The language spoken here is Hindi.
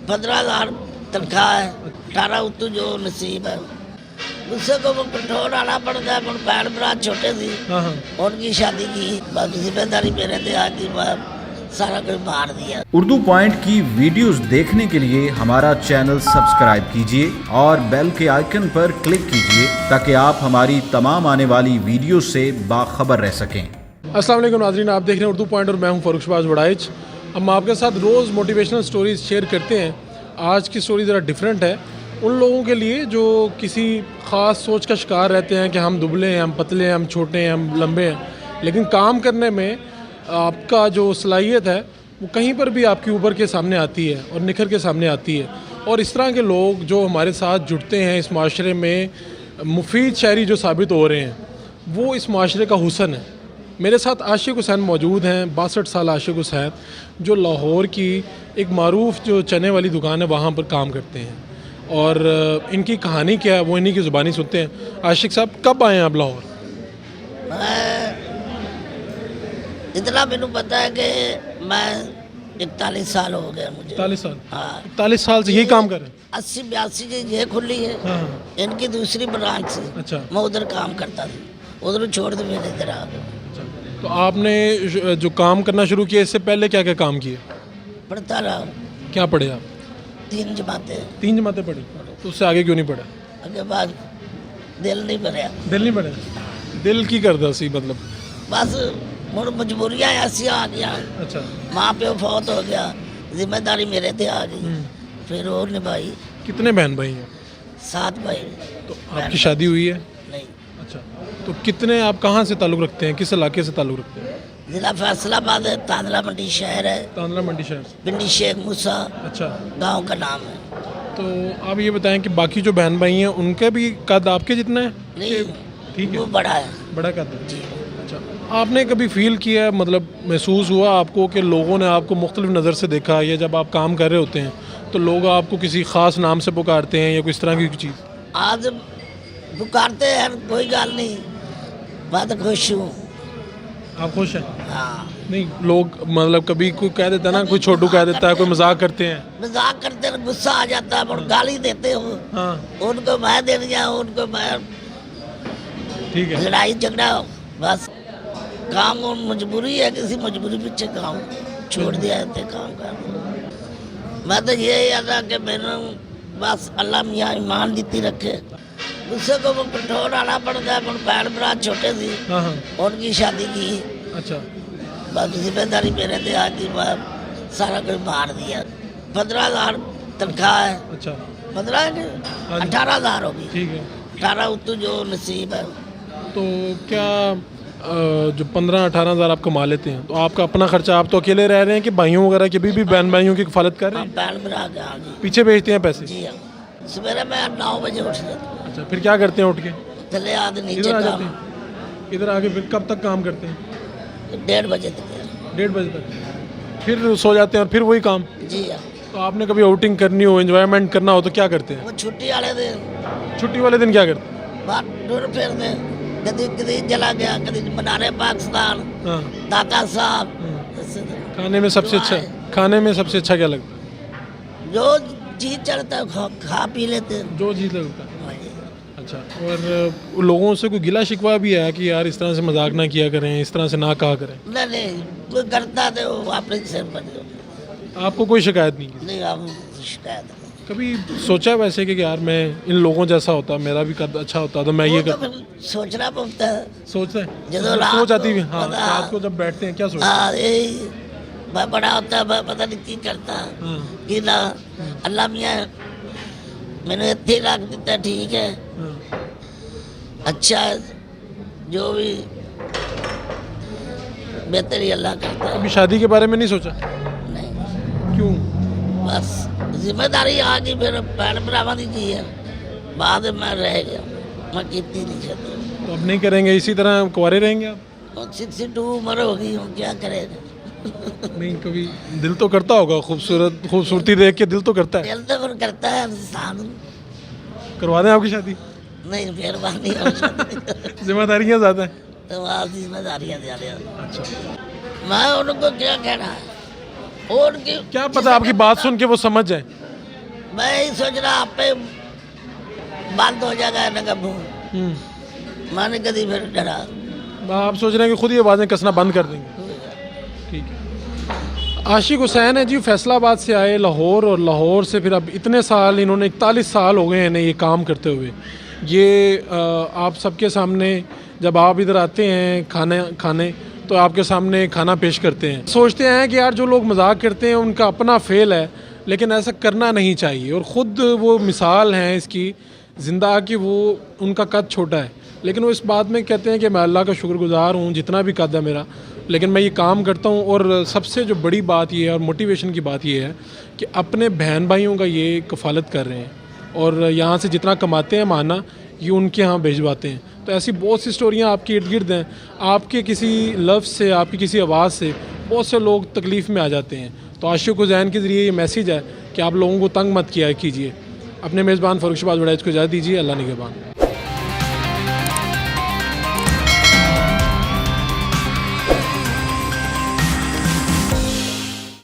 15,000 तनख्वाह है, 18 उत्तू जो नसीब है। गुस्से को वो कंट्रोल आना पड़ता है। हम बहन भरा छोटे थी, उनकी शादी की, बाकी जिम्मेदारी मेरे थे। आज की बात सारा कुछ मार दिया। उर्दू पॉइंट की वीडियोस देखने के लिए हमारा चैनल सब्सक्राइब कीजिए और बेल के आइकन पर क्लिक कीजिए ताकि आप हमारी तमाम आने वाली वीडियो से बाखबर रह सकें। अस्सलाम वालेकुम नाज़रीन, आप देख रहे हैं उर्दू पॉइंट और मैं हूं फ़ारूक शहबाज वड़ाइच। हम आपके साथ रोज़ मोटिवेशनल स्टोरीज़ शेयर करते हैं। आज की स्टोरी ज़रा डिफरेंट है उन लोगों के लिए जो किसी ख़ास सोच का शिकार रहते हैं कि हम दुबले हैं, हम पतले हैं, हम छोटे हैं, हम लंबे हैं, लेकिन काम करने में आपका जो सलाहियत है वो कहीं पर भी आपकी ऊपर के सामने आती है और निखर के सामने आती है। और इस तरह के लोग जो हमारे साथ जुड़ते हैं इस माशरे में मुफीद शहरी जो साबित हो रहे हैं, वो इस माशरे का हुस्न है। मेरे साथ आशिक हुसैन मौजूद हैं, 62 साल आशिक हुसैन, जो लाहौर की एक मारूफ जो चने वाली दुकान है वहाँ पर काम करते हैं। और इनकी कहानी क्या है वो इन्हीं की ज़ुबानी सुनते हैं। आशिक साहब, कब आए हैं आप लाहौर? इतना मैंने पता है कि मैं 41 साल हो गया मुझे। 41 साल? हाँ, 41 साल से यही काम कर रहे हैं? 80-82 की ये खुली है। हाँ। इनकी दूसरी ब्रांच से। अच्छा। मैं उधर काम करता था, उधर छोड़ दे मेरे इधर आ गया। तो आपने जो काम करना शुरू किया इससे पहले क्या क्या काम किए? पढ़ता रहा। क्या पढ़े आप? 3 जमातें। 3 जमातें पढ़ी, तो उससे आगे क्यों नहीं पढ़ा? उसके बाद दिल नहीं भरया। दिल नहीं पढ़ा? दिल की करदा सी मतलब? बस मुड़ मजबूरियाँ ऐसी आ गया। अच्छा। माँ प्यो फौत हो गया, जिम्मेदारी मेरे थे आ गई, फिर और निभाई। कितने बहन भाई हैं? 7 भाई। तो आपकी शादी हुई है? नहीं। अच्छा। तो कितने, आप कहाँ से ताल्लुक़ रखते हैं, किस इलाके से ताल्लुक़ रखते हैं? जिला फैसलाबाद है, तांदला मंडी शहर है, तांदला मंडी शहर से। पिंडी शेख मूसा अच्छा। गांव का नाम है। तो आप ये बताएं कि बाकी जो बहन भाई हैं उनका भी कद आपके जितना है? नहीं, ठीक है, वो बड़ा है। बड़ा कद है। अच्छा। आपने कभी फील किया, मतलब महसूस हुआ आपको कि लोगों ने आपको मुख्तलिफ नज़र से देखा, या जब आप काम कर रहे होते हैं तो लोग आपको किसी ख़ास नाम से पुकारते हैं या कोई इस तरह की चीज़? आज पुकारते हैं, कोई गल नहीं, मैं तो खुश हूँ। आप खुश हैं? हाँ। नहीं, लोग मतलब कभी कोई कह देता है ना, कोई छोटू कह देता है, कोई मजाक करते हैं। मजाक करते हैं, गुस्सा आ जाता है और गाली देते हो। हाँ। उनको मैं दे दिया, उनको मैं, ठीक है। लड़ाई झगड़ा, बस काम और मजबूरी है, किसी मजबूरी पीछे काम छोड़ दिया है काम कर। मैं तो ये याद है कि मैंने बस अल्लाह मियाँ ईमान जीती रखे। गुस्से को वो कंट्रोल आना पड़ता है। हम बहन भरा छोटे थी, उनकी शादी की, अच्छा। बाकी जिम्मेदारी मेरे थे। आज की बात सारा कुछ मार दिया। 15,000 तनख्वाह है। अच्छा। 15 नहीं, 18,000 होगी। ठीक है। 18 उत्तू जो नसीब है। तो क्या जो 15-18 हज़ार आप कमा लेते हैं तो आपका अपना खर्चा, आप तो अकेले रह रहे हैं कि भाइयों वगैरह के भी बहन भाइयों की किफ़ालत कर रहे हैं? बहन भरा के, हाँ जी। पीछे भेजते हैं पैसे? जी हाँ, सवेरे मैं 9 बजे उठ जाता हूँ। अच्छा, फिर क्या करते हैं उठ के? चले आते नीचे इधर आ जाते काम, हैं? इधर आके फिर कब तक काम करते हैं? 1:30 बजे तक। 1:30 बजे तक फिर सो जाते हैं और फिर वही काम? जी हाँ। तो आपने कभी आउटिंग करनी हो, एंजॉयमेंट करना हो तो क्या करते हैं? वो छुट्टी वाले दिन, छुट्टी वाले दिन क्या करते हैं? बाहर टूर फिरते, कभी कभी चला गया, कभी मनारे पाकिस्तान, हाँ। दाता साहब। खाने में सबसे अच्छा, खाने में सबसे अच्छा क्या लगता है? जो चीज चलता है खा पी लेते हैं। जो चीज़ लगता है। अच्छा। और लोगों से कोई गिला शिकवा भी है कि यार इस तरह से मजाक ना किया करें, इस तरह से ना कहा करें? नहीं, कोई करता तो वापस से बने। आपको कोई शिकायत नहीं की? नहीं, आप शिकायत नहीं। कभी सोचा है वैसे कि यार मैं इन लोगों जैसा होता, मेरा भी कद अच्छा होता तो मैं ये वो तो कर? फिर सोचना पड़ता है। सोचते हैं? ਜਦੋਂ ਰਾਤ सोच आती है? को हाँ, पता- रात को जब बैठते हैं क्या सोचते हैं? हाँ, यही मैं बड़ा होता है, मैं पता नहीं की करता हाँ। कि ना अल्लाह मियाँ मैंने इतने रख दिता, ठीक है, हाँ। अच्छा है, जो भी बेहतरी अल्लाह करता है। कभी शादी के बारे में नहीं सोचा? नहीं, क्यों? बस जिम्मेदारी आ गई, फिर भैन भरावां दी की है, बाद में मैं रह गया, मैं कितनी नहीं चाहती। तो अब नहीं करेंगे, इसी तरह कुंवारे रहेंगे आप? 62 उम्र हो गई हूँ, क्या करेगा। नहीं, कभी दिल तो करता होगा, खूबसूरती देख के दिल तो करता है? दिल तो फिर करता है इंसान। करवा दें आपकी शादी? नहीं, मेहरबानी हो जिम्मेदारियाँ ज़्यादा हैं? तो आप जिम्मेदारियाँ दे रहे हो। अच्छा। मैं उनको क्या कहना है, और क्या पता आपकी बात सुन के वो समझ जाए? मैं यही सोच रहा आप पे बंद हो जाएगा नगर मैंने कभी फिर डरा। आप सोच रहे हैं कि खुद ही आवाज़ें कसना बंद कर देंगे। ठीक है। आशिक हुसैन है जी, फैसलाबाद से आए लाहौर, और लाहौर से फिर अब इतने साल इन्होंने 41 साल हो गए हैं ये काम करते हुए। ये आप सबके सामने जब आप इधर आते हैं खाने तो आपके सामने खाना पेश करते हैं। सोचते हैं कि यार जो लोग मजाक करते हैं उनका अपना फेल है, लेकिन ऐसा करना नहीं चाहिए। और ख़ुद वो मिसाल हैं इसकी ज़िंदा कि वो उनका कद छोटा है, लेकिन वो इस बात में कहते हैं कि मैं अल्लाह का शुक्रगुज़ार हूँ जितना भी कद है मेरा, लेकिन मैं ये काम करता हूँ। और सबसे जो बड़ी बात ये है और मोटिवेशन की बात ये है कि अपने बहन भाइयों का ये कफ़ालत कर रहे हैं, और यहाँ से जितना कमाते हैं माना ये उनके यहाँ भिजवाते हैं। तो ऐसी बहुत सी स्टोरियाँ आपके इर्द गिर्द हैं। आपके किसी लफ्ज़ से, आपकी किसी आवाज़ से बहुत से लोग तकलीफ़ में आ जाते हैं। तो आशिक हुसैन के ज़रिए ये मैसेज है कि आप लोगों को तंग मत किया कीजिए। अपने मेज़बान फ़ारुख शहबाज वड़ैच को इजाज़त दीजिए। अल्लाह निगहबान।